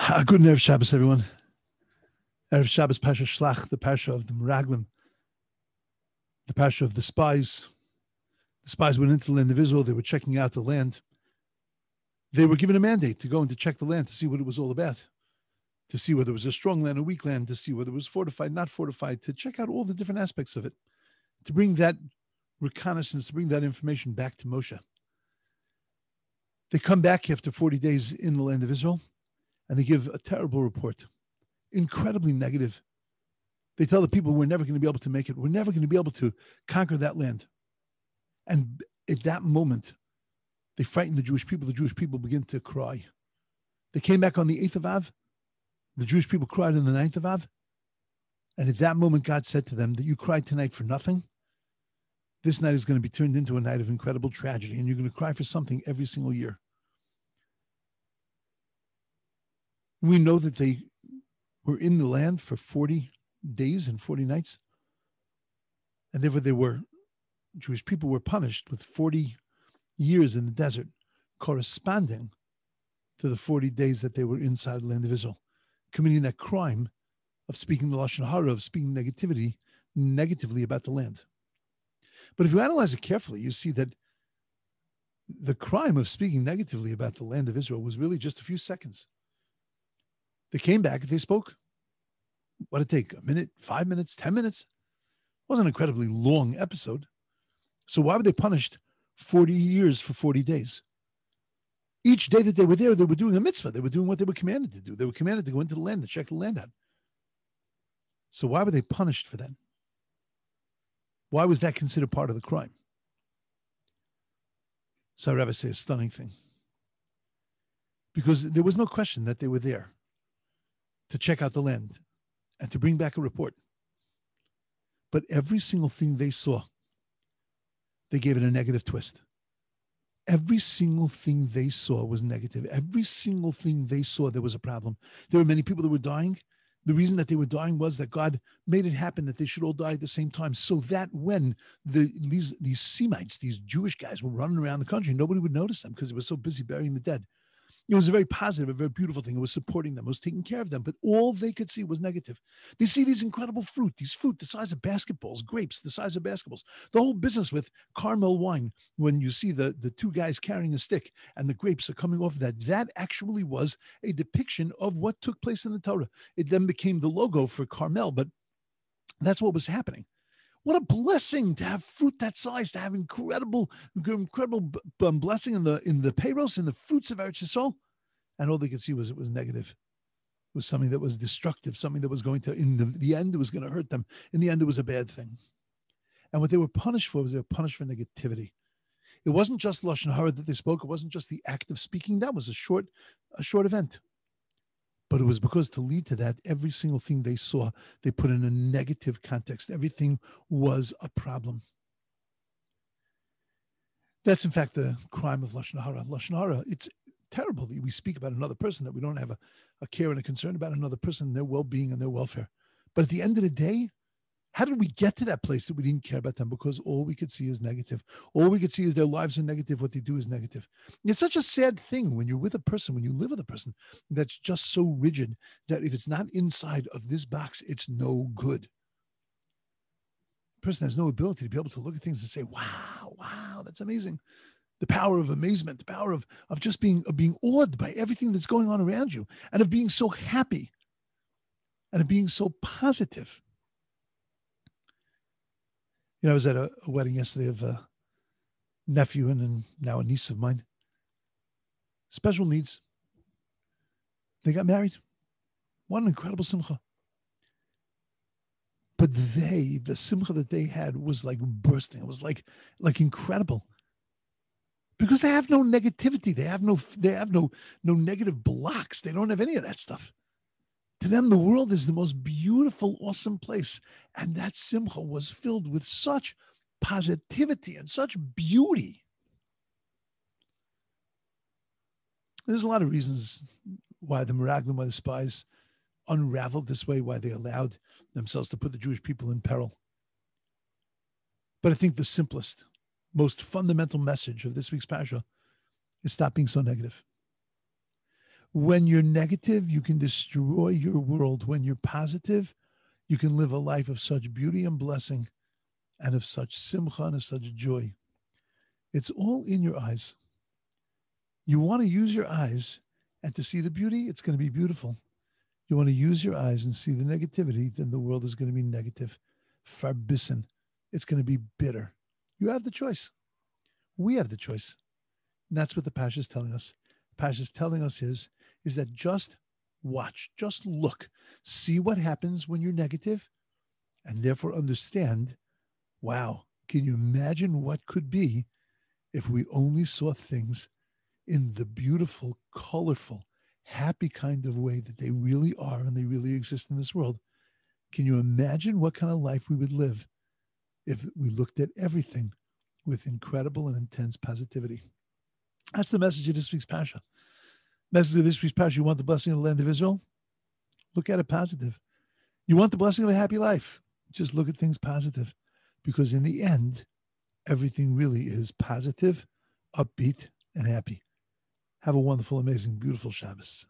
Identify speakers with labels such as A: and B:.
A: Good Erev Shabbos, everyone. Erev Shabbos, parsha Shlach, the parsha of the Meraglim, the parsha of the spies. The spies went into the land of Israel. They were checking out the land. They were given a mandate to go and to check the land, to see what it was all about, to see whether it was a strong land, a weak land, to see whether it was fortified, not fortified, to check out all the different aspects of it, to bring that reconnaissance, to bring that information back to Moshe. They come back after 40 days in the land of Israel, and they give a terrible report, incredibly negative. They tell the people, we're never going to be able to make it. We're never going to be able to conquer that land. And at that moment, they frighten the Jewish people. The Jewish people begin to cry. They came back on the 8th of Av. The Jewish people cried on the 9th of Av. And at that moment, God said to them that you cried tonight for nothing. This night is going to be turned into a night of incredible tragedy, and you're going to cry for something every single year. We know that they were in the land for 40 days and 40 nights. And therefore Jewish people were punished with 40 years in the desert, corresponding to the 40 days that they were inside the land of Israel, committing that crime of speaking the Lashon Hara, of speaking negatively about the land. But if you analyze it carefully, you see that the crime of speaking negatively about the land of Israel was really just a few seconds. They came back, they spoke. What did it take? A minute, 5 minutes, 10 minutes? It wasn't an incredibly long episode. So why were they punished 40 years for 40 days? Each day that they were there, they were doing a mitzvah. They were doing what they were commanded to do. They were commanded to go into the land, to check the land out. So why were they punished for that? Why was that considered part of the crime? So Rabbi says a stunning thing. Because there was no question that they were there to check out the land and to bring back a report. But every single thing they saw, they gave it a negative twist. Every single thing they saw was negative. Every single thing they saw, there was a problem. There were many people that were dying. The reason that they were dying was that God made it happen that they should all die at the same time, so that when these Semites, these Jewish guys, were running around the country, nobody would notice them because they were so busy burying the dead. It was a very positive, a very beautiful thing. It was supporting them. It was taking care of them. But all they could see was negative. They see these incredible fruit the size of basketballs, grapes the size of basketballs. The whole business with caramel wine, when you see the two guys carrying a stick and the grapes are coming off of that actually was a depiction of what took place in the Torah. It then became the logo for Carmel, but that's what was happening. What a blessing to have fruit that size, to have incredible blessing in the peiros, in the fruits of Eretz Yisrael. And all they could see was it was negative. It was something that was destructive, something that was going to, in the end, it was going to hurt them. In the end, it was a bad thing. And what they were punished for was they were punished for negativity. It wasn't just Lashon Hara that they spoke. It wasn't just the act of speaking. That was a short event. But it was because to lead to that, every single thing they saw, they put in a negative context. Everything was a problem. That's, in fact, the crime of Lashon Hara. Lashon Hara, it's terrible that we speak about another person, that we don't have a care and a concern about another person, their well-being and their welfare. But at the end of the day, how did we get to that place that we didn't care about them? Because all we could see is negative. All we could see is their lives are negative. What they do is negative. It's such a sad thing when you're with a person, when you live with a person that's just so rigid that if it's not inside of this box, it's no good. The person has no ability to be able to look at things and say, wow, that's amazing. The power of amazement, the power of just being awed by everything that's going on around you, and of being so happy and of being so positive. I was at a wedding yesterday of a nephew and now a niece of mine. Special needs. They got married. What an incredible simcha. But the simcha that they had was like bursting. It was like incredible. Because they have no negativity. They have no negative blocks. They don't have any of that stuff. To them, the world is the most beautiful, awesome place. And that simcha was filled with such positivity and such beauty. There's a lot of reasons why the Meraglim, why the spies unraveled this way, why they allowed themselves to put the Jewish people in peril. But I think the simplest, most fundamental message of this week's parsha is stop being so negative. When you're negative, you can destroy your world. When you're positive, you can live a life of such beauty and blessing and of such simcha and of such joy. It's all in your eyes. You want to use your eyes and to see the beauty, it's going to be beautiful. You want to use your eyes and see the negativity, then the world is going to be negative. Verbissen. It's going to be bitter. You have the choice. We have the choice. And that's what the parsha is telling us. The parsha is telling us is that just watch, just look, see what happens when you're negative, and therefore understand, wow, can you imagine what could be if we only saw things in the beautiful, colorful, happy kind of way that they really are and they really exist in this world? Can you imagine what kind of life we would live if we looked at everything with incredible and intense positivity? That's the message of this week's parsha. Message of this week's parsha: you want the blessing of the land of Israel? Look at it positive. You want the blessing of a happy life? Just look at things positive. Because in the end, everything really is positive, upbeat, and happy. Have a wonderful, amazing, beautiful Shabbos.